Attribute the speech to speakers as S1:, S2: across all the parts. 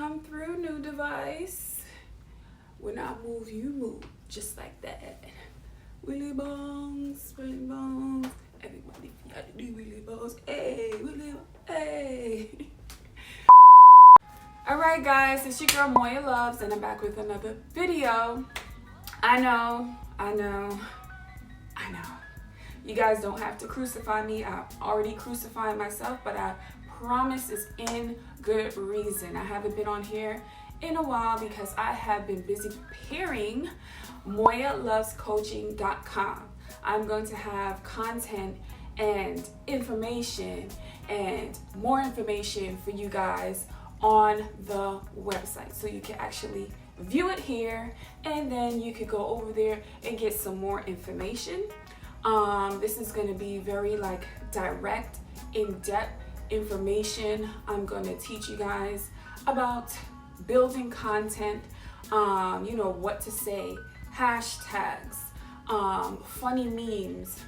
S1: come through, new device. When I move, you move, just like that. Willy Bones, Willy Bones. Everybody got to do Willy Bones. Hey, Willy, hey. Alright guys, it's your girl Moya Loves, and I'm back with another video. I know. You guys don't have to crucify me. I'm already crucifying myself, but I promise it's in good reason. I haven't been on here in a while because I have been busy preparing MoyaLovesCoaching.com. I'm going to have content and information and more information for you guys on the website, so you can actually view it here and then you could go over there and get some more information. This is going to be very like direct, in-depth information. I'm going to teach you guys about building content, you know, what to say, hashtags, funny memes,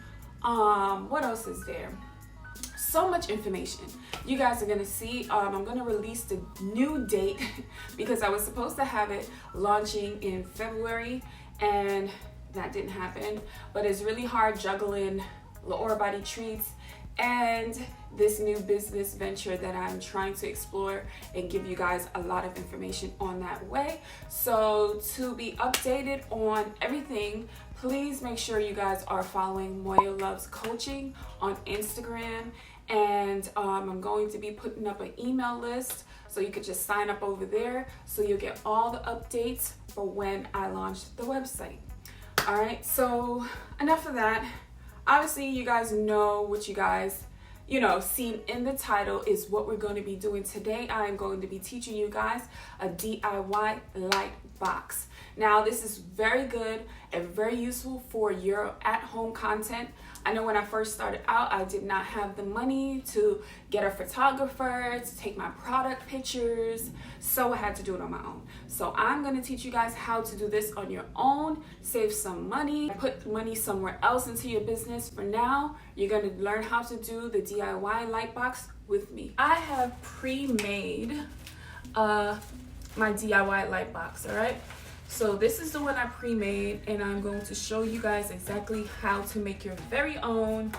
S1: what else is there? So much information. You guys are gonna see. I'm gonna release the new date because I was supposed to have it launching in February and that didn't happen. But it's really hard juggling L'Or Body Treats and this new business venture that I'm trying to explore and give you guys a lot of information on that way. So to be updated on everything, please make sure you guys are following Moya Loves Coaching on Instagram. And I'm going to be putting up an email list so you could just sign up over there so you'll get all the updates for when I launch the website. All right, so enough of that. Obviously, you guys know what you guys, seen in the title is what we're going to be doing today. I am going to be teaching you guys a DIY light box. Now, this is very good and very useful for your at-home content. I know when I first started out, I did not have the money to get a photographer to take my product pictures, so I had to do it on my own. So I'm going to teach you guys how to do this on your own, save some money, put money somewhere else into your business. For now, you're going to learn how to do the DIY light box with me. I have pre-made my DIY light box, all right? So this is the one I pre-made, and I'm going to show you guys exactly how to make your very own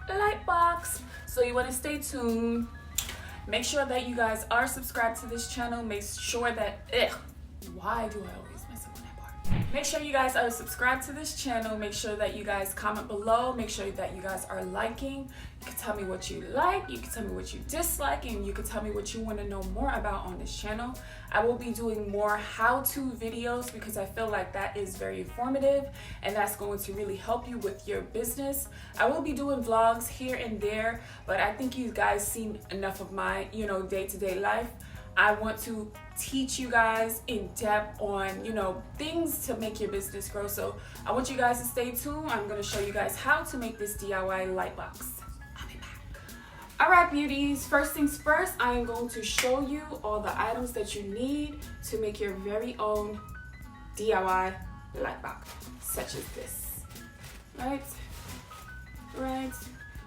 S1: light box. So you want to stay tuned. Make sure that you guys are subscribed to this channel. Make sure that, why do I always mess up on that part? Make sure you guys are subscribed to this channel. Make sure that you guys comment below. Make sure that you guys are liking. You can tell me what you like, you can tell me what you dislike, and you can tell me what you want to know more about on this channel. I will be doing more how-to videos because I feel like that is very informative and that's going to really help you with your business. I will be doing vlogs here and there, but I think you guys seen enough of my, day-to-day life. I want to teach you guys in depth on, things to make your business grow. So I want you guys to stay tuned. I'm going to show you guys how to make this DIY light box. All right, beauties, first things first, I am going to show you all the items that you need to make your very own DIY light box, such as this, right?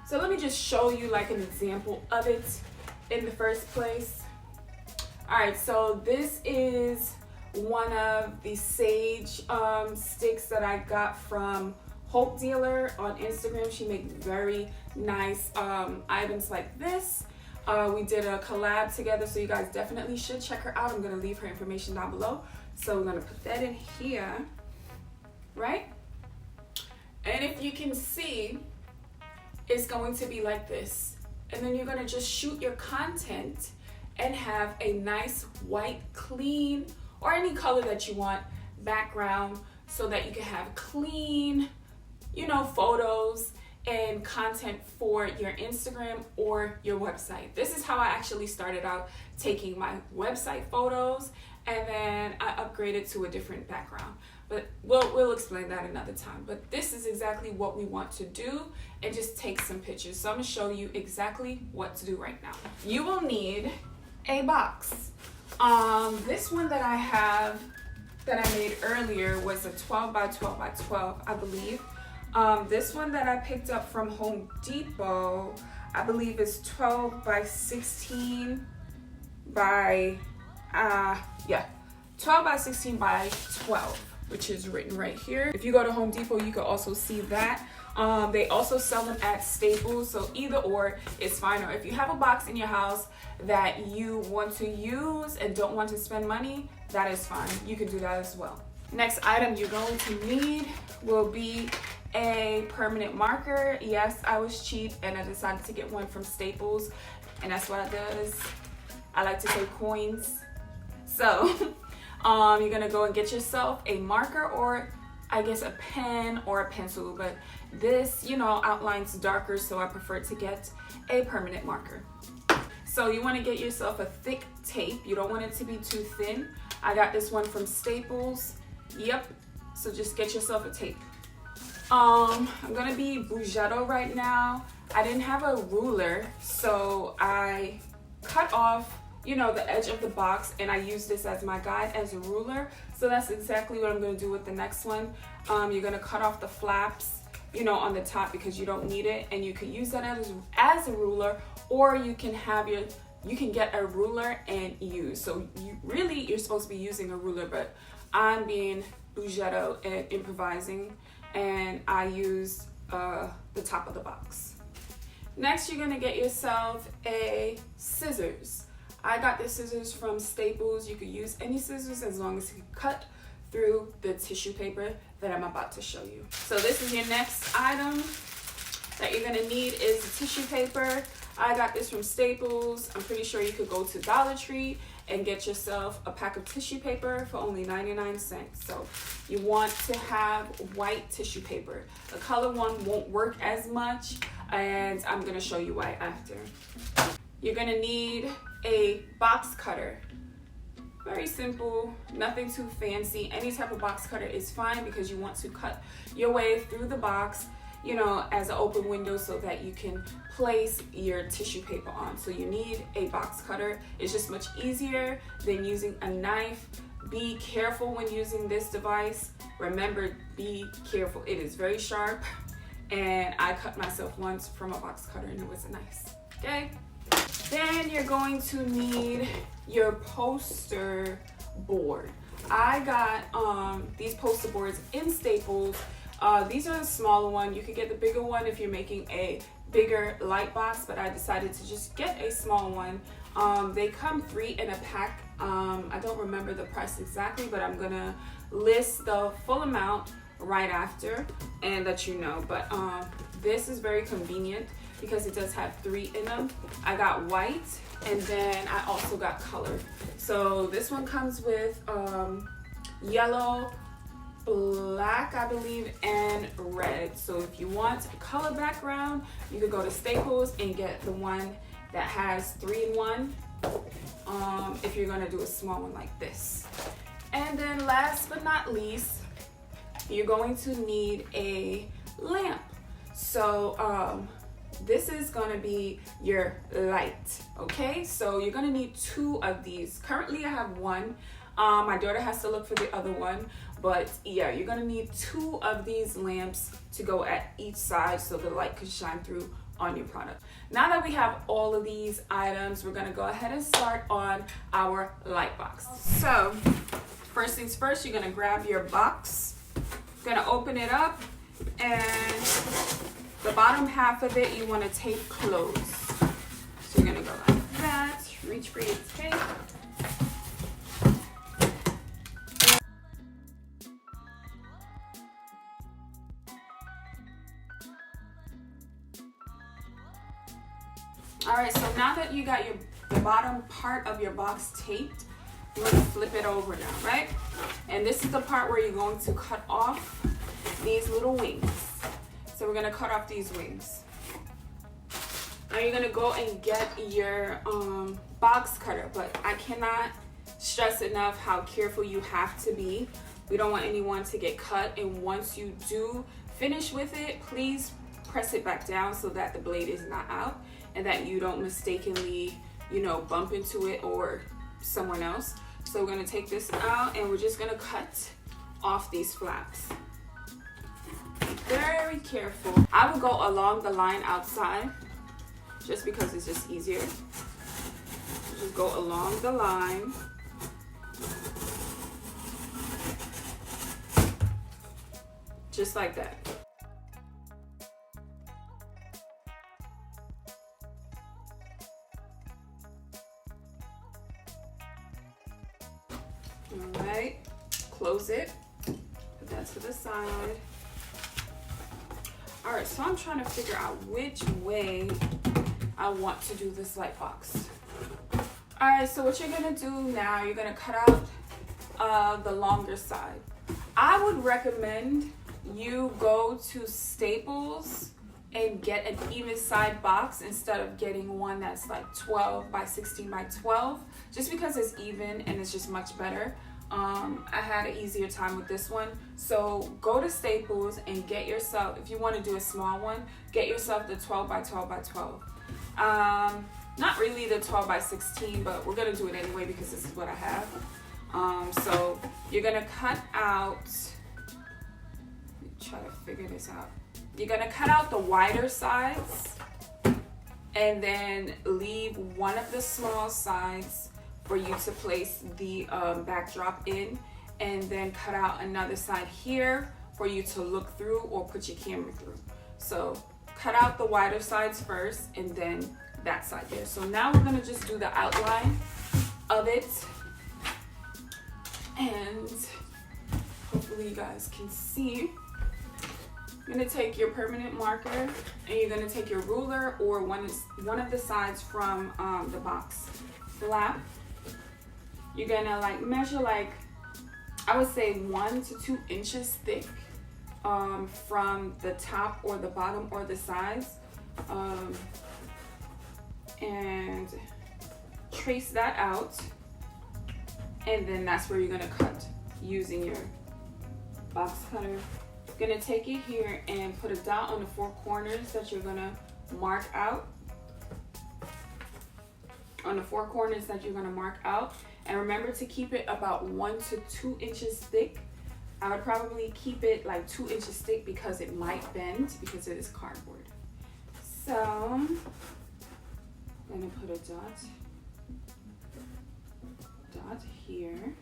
S1: So let me just show you like an example of it in the first place. All right, so this is one of the sage sticks that I got from Hope Dealer on Instagram. She makes very nice items like this. We did a collab together, so you guys definitely should check her out. I'm gonna leave her information down below. So we're gonna put that in here, right? And if you can see, it's going to be like this. And then you're gonna just shoot your content and have a nice white, clean, or any color that you want background so that you can have clean, photos and content for your Instagram or your website. This is how I actually started out taking my website photos, and then I upgraded to a different background. But we'll explain that another time. But this is exactly what we want to do, and just take some pictures. So I'm gonna show you exactly what to do right now. You will need a box. This one that I have that I made earlier was a 12 by 12 by 12, I believe. This one that I picked up from Home Depot, I believe is 12 by 16 by, yeah, 12 by 16 by 12, which is written right here. If you go to Home Depot, you can also see that. They also sell them at Staples, so either or is fine. Or if you have a box in your house that you want to use and don't want to spend money, that is fine. You can do that as well. Next item you're going to need will be a permanent marker. Yes, I was cheap and I decided to get one from Staples, and that's what I does. I like to say coins. So you're gonna go and get yourself a marker, or I guess a pen or a pencil, but this, you know, outlines darker, so I prefer to get a permanent marker. So you want to get yourself a thick tape. You don't want it to be too thin. I got this one from Staples. Yep. So just get yourself a tape. I'm gonna be Bougetto right now. I didn't have a ruler, so I cut off, you know, the edge of the box, and I use this as my guide as a ruler. So that's exactly what I'm going to do with the next one. You're going to cut off the flaps, you know, on the top, because you don't need it, and you can use that as a ruler, or you can have you can get a ruler and use. So you're supposed to be using a ruler, but I'm being Bougetto and improvising, and I use the top of the box. Next, you're going to get yourself a scissors. I got the scissors from Staples. You could use any scissors as long as you cut through the tissue paper that I'm about to show you. So this is your next item that you're gonna need is the tissue paper. I got this from Staples. I'm pretty sure you could go to Dollar Tree and get yourself a pack of tissue paper for only 99 cents. So you want to have white tissue paper. The color one won't work as much, and I'm gonna show you why after. You're gonna need a box cutter. Very simple, nothing too fancy. Any type of box cutter is fine, because you want to cut your way through the box, you know, as an open window, so that you can place your tissue paper on. So you need a box cutter. It's just much easier than using a knife. Be careful when using this device. Remember, be careful. It is very sharp, and I cut myself once from a box cutter and it wasn't nice. Okay? Then you're going to need your poster board. I got these poster boards in Staples. These are the smaller one. You could get the bigger one if you're making a bigger light box, but I decided to just get a small one. They come 3 in a pack. I don't remember the price exactly, but I'm gonna list the full amount right after and let you know. But this is very convenient because it does have 3 in them. I got white, and then I also got color. So this one comes with yellow, black, I believe, and red. So if you want a color background, you could go to Staples and get the one that has 3 in 1, if you're gonna do a small one like this. And then last but not least, you're going to need a lamp. So this is gonna be your light, okay? So you're gonna need 2 of these. Currently I have 1. My daughter has to look for the other one, but yeah, you're gonna need 2 of these lamps to go at each side so the light can shine through on your product. Now that we have all of these items, we're gonna go ahead and start on our light box. So first things first, you're gonna grab your box, gonna open it up, and the bottom half of it you want to tape closed. So you're gonna go like that, reach for your tape. All right, so now that you got the bottom part of your box taped, you're gonna flip it over now, right? And this is the part where you're going to cut off these little wings. So we're gonna cut off these wings. Now you're gonna go and get your box cutter, but I cannot stress enough how careful you have to be. We don't want anyone to get cut, and once you do finish with it, please press it back down so that the blade is not out and that you don't mistakenly, you know, bump into it or someone else. So we're gonna take this out and we're just gonna cut off these flaps. Very careful. I would go along the line outside just because it's just easier. Just go along the line just like that. All right, close it, put that to the side. All right, so I'm trying to figure out which way I want to do this light box. All right, so what you're gonna do now, you're gonna cut out the longer side. I would recommend you go to Staples and get an even side box instead of getting one that's like 12 by 16 by 12, just because it's even and it's just much better. I had an easier time with this one. So go to Staples and get yourself, if you want to do a small one, get yourself the 12 by 12 by 12. Not really the 12 by 16, but we're gonna do it anyway because this is what I have. So you're gonna cut out, let me try to figure this out. You're gonna cut out the wider sides and then leave one of the small sides for you to place the backdrop in, and then cut out another side here for you to look through or put your camera through. So cut out the wider sides first and then that side there. So now we're gonna just do the outline of it, and hopefully you guys can see. You're gonna take your permanent marker and you're gonna take your ruler or one of the sides from the box flap. You're gonna like measure like, I would say 1 to 2 inches thick from the top or the bottom or the sides, and trace that out, and then that's where you're gonna cut using your box cutter. You're gonna take it here and put a dot on the 4 corners that you're gonna mark out. On the 4 corners that you're gonna mark out, and remember to keep it about 1 to 2 inches thick. I would probably keep it like 2 inches thick because it might bend because it is cardboard. So I'm gonna put a dot here.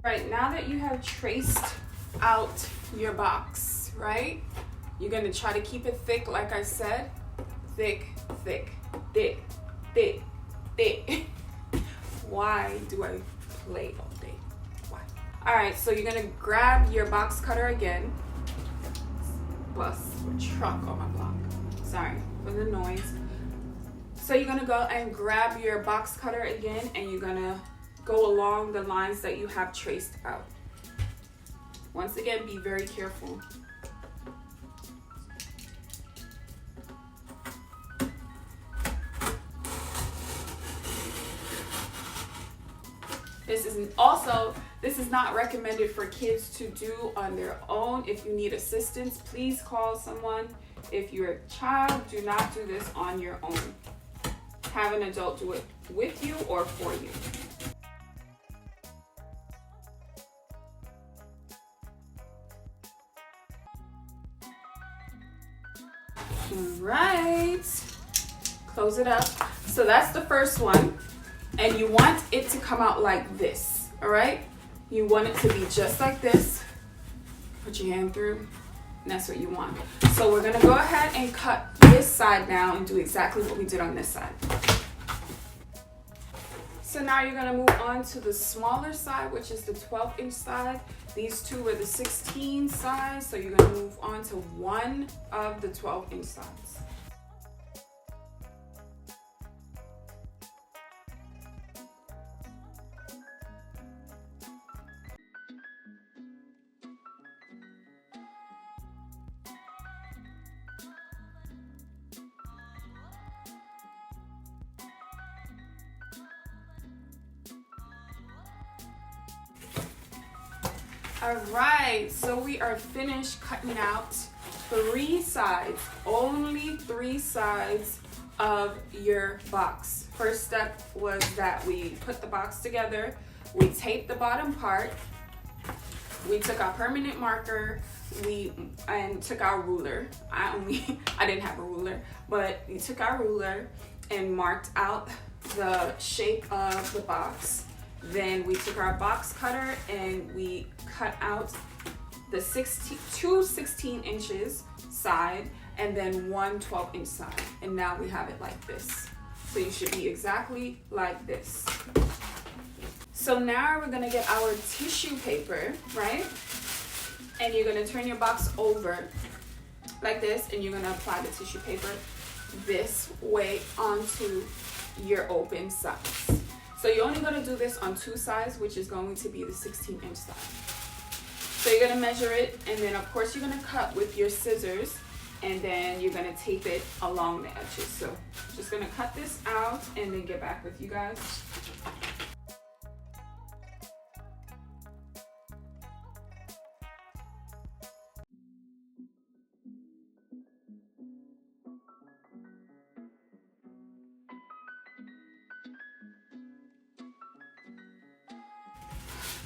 S1: Right, now that you have traced out your box, right? You're gonna try to keep it thick, like I said. Thick, thick, thick, thick, thick. Why do I play all day? Why? All right, so you're gonna grab your box cutter again. Bus or truck on my block. Sorry for the noise. So you're gonna go and grab your box cutter again, and you're gonna go along the lines that you have traced out. Once again, be very careful. This is not recommended for kids to do on their own. If you need assistance, please call someone. If you're a child, do not do this on your own. Have an adult do it with you or for you. Right, close it up. So that's the first one, and you want it to come out like this. All right, you want it to be just like this. Put your hand through, and that's what you want. So we're gonna go ahead and cut this side now and do exactly what we did on this side. So now you're gonna move on to the smaller side, which is the 12-inch side. These two were the 16 size, so you're gonna move on to one of the 12-inch sides. All right, so we are finished cutting out 3 sides, only 3 sides of your box. First step was that we put the box together, we taped the bottom part, we took our permanent marker, and took our ruler. I didn't have a ruler, but we took our ruler and marked out the shape of the box. Then we took our box cutter and we cut out the 16 inches side and then one 12-inch side. And now we have it like this. So you should be exactly like this. So now we're gonna get our tissue paper, right? And you're gonna turn your box over like this, and you're gonna apply the tissue paper this way onto your open sides. So you're only gonna do this on two sides, which is going to be the 16-inch side. So you're gonna measure it, and then of course you're gonna cut with your scissors, and then you're gonna tape it along the edges. So just gonna cut this out and then get back with you guys.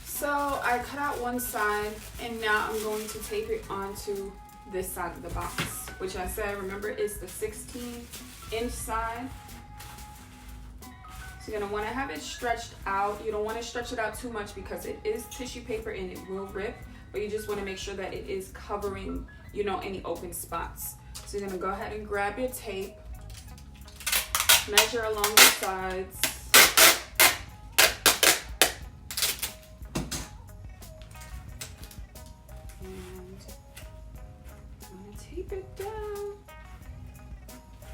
S1: So I cut out one side, and now I'm going to tape it onto this side of the box, which I said, remember, is the 16-inch side. So you're gonna wanna have it stretched out. You don't wanna stretch it out too much because it is tissue paper and it will rip, but you just wanna make sure that it is covering, you know, any open spots. So you're gonna go ahead and grab your tape, measure along the sides, tape it down.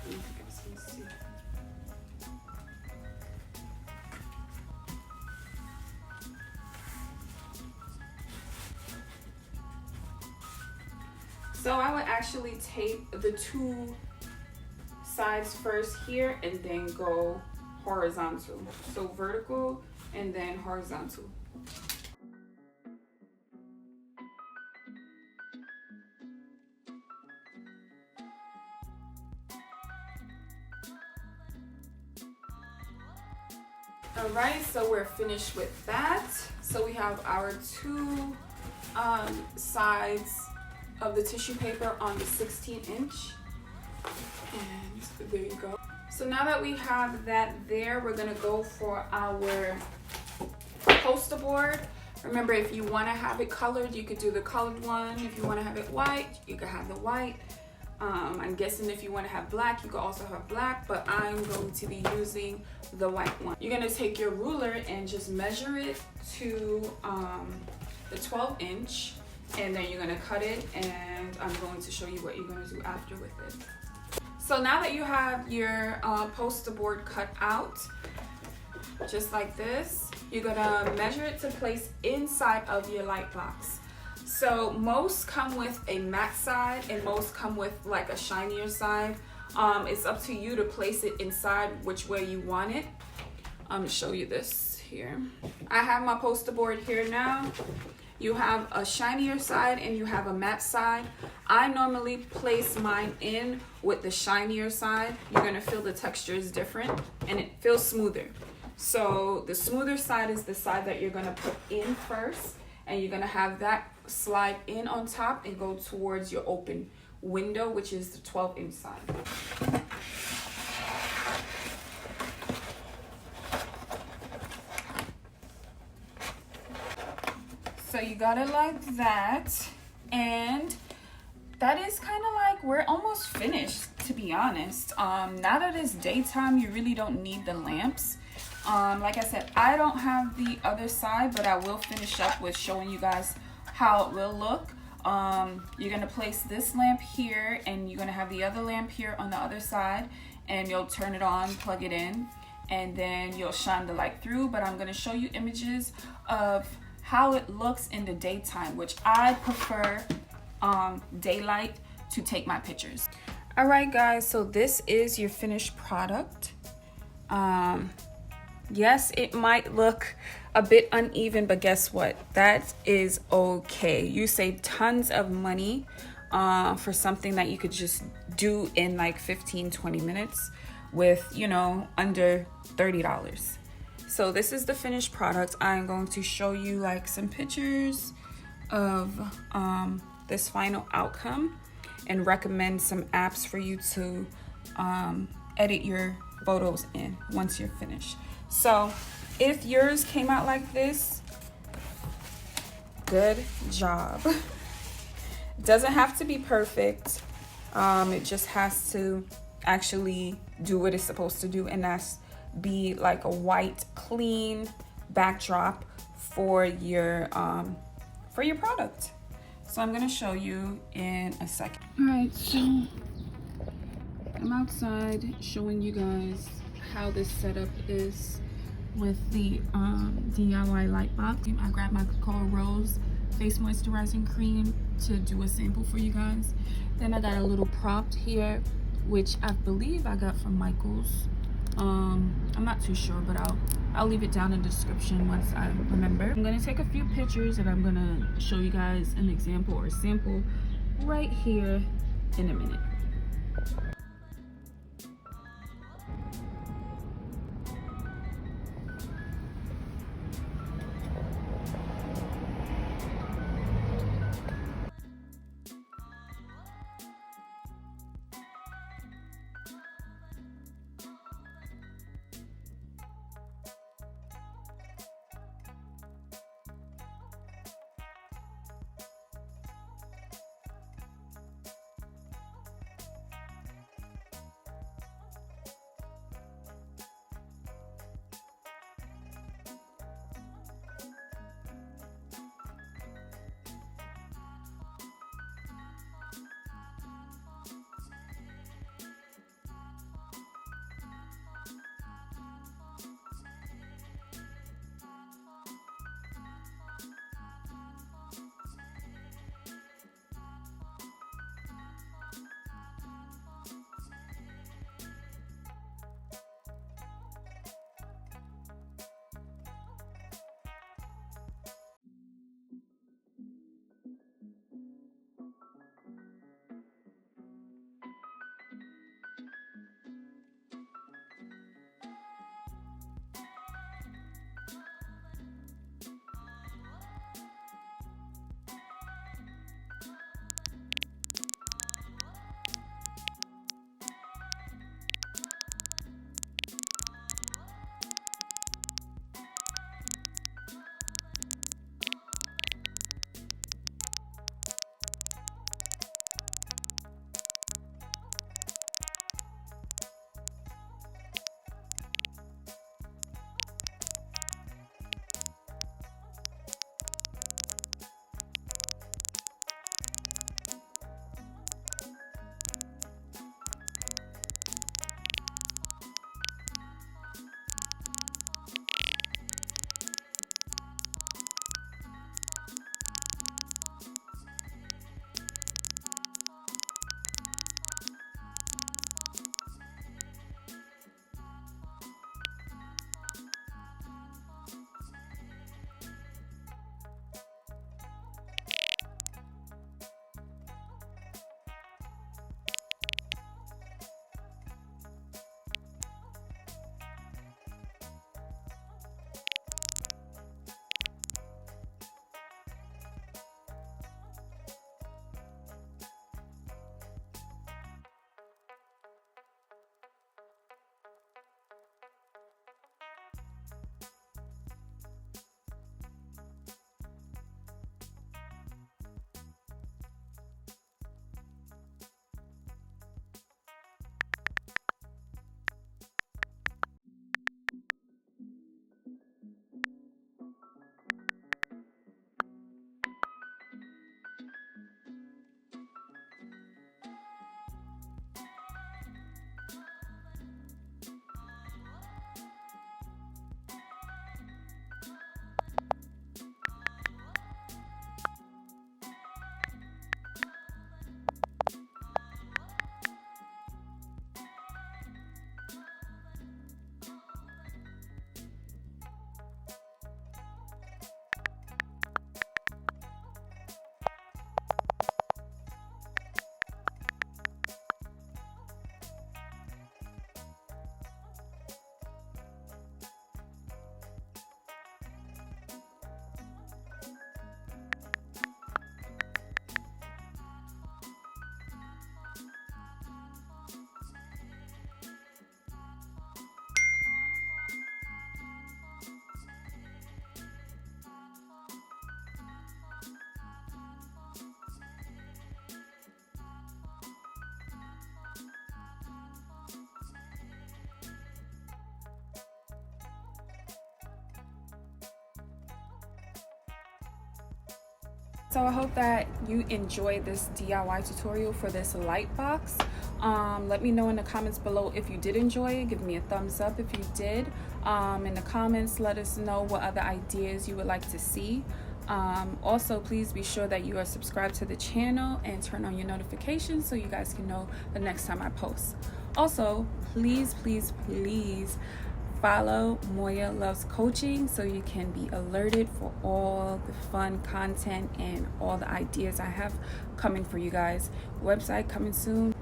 S1: You guys can see. So I would actually tape the two sides first here and then go horizontal. So vertical and then horizontal. All right, so we're finished with that. So we have our two sides of the tissue paper on the 16-inch. And there you go. So now that we have that there, we're gonna go for our poster board. Remember, if you wanna have it colored, you could do the colored one. If you wanna have it white, you could have the white. I'm guessing if you want to have black, you could also have black, but I'm going to be using the white one. You're going to take your ruler and just measure it to the 12-inch, and then you're going to cut it, and I'm going to show you what you're going to do after with it. So now that you have your poster board cut out, just like this, you're going to measure it to place inside of your light box. So most come with a matte side and most come with like a shinier side. It's up to you to place it inside which way you want it. I'm gonna show you this here. I have my poster board here now. You have a shinier side and you have a matte side. I normally place mine in with the shinier side. You're gonna feel the texture is different and it feels smoother. So the smoother side is the side that you're gonna put in first, and you're gonna have that slide in on top and go towards your open window, which is the 12-inch side. So you got it like that, and that is kind of like, we're almost finished, to be honest. Now that it's daytime, you really don't need the lamps. Like I said, I don't have the other side, but I will finish up with showing you guys how it will look. You're gonna place this lamp here, and you're gonna have the other lamp here on the other side, and you'll turn it on, plug it in, and then you'll shine the light through. But I'm gonna show you images of how it looks in the daytime, which I prefer daylight to take my pictures. All right guys, so this is your finished product. Yes, it might look a bit uneven, but guess what? That is okay. You save tons of money for something that you could just do in like 15-20 minutes. with, you know, under $30. So this is the finished product. I'm going to show you like some pictures of this final outcome and recommend some apps for you to edit your photos in once you're finished. So if yours came out like this, good job. It doesn't have to be perfect. It just has to actually do what it's supposed to do, and that's be like a white clean backdrop for your product. So I'm gonna show you in a second. All right, so I'm outside showing you guys how this setup is with the DIY light box. I grabbed my Cocoa Rose face moisturizing cream to do a sample for you guys. Then I got a little prompt here, which I believe I got from Michaels. I'm not too sure, but I'll leave it down in the description once I remember. I'm gonna take a few pictures and I'm gonna show you guys an example or sample right here in a minute. So I hope that you enjoyed this DIY tutorial for this light box. Let me know in the comments below if you did enjoy it. Give me a thumbs up if you did. In the comments, let us know what other ideas you would like to see. Also, please be sure that you are subscribed to the channel and turn on your notifications so you guys can know the next time I post. Also, please follow Moya Loves Coaching so you can be alerted for all the fun content and all the ideas I have coming for you guys. Website coming soon.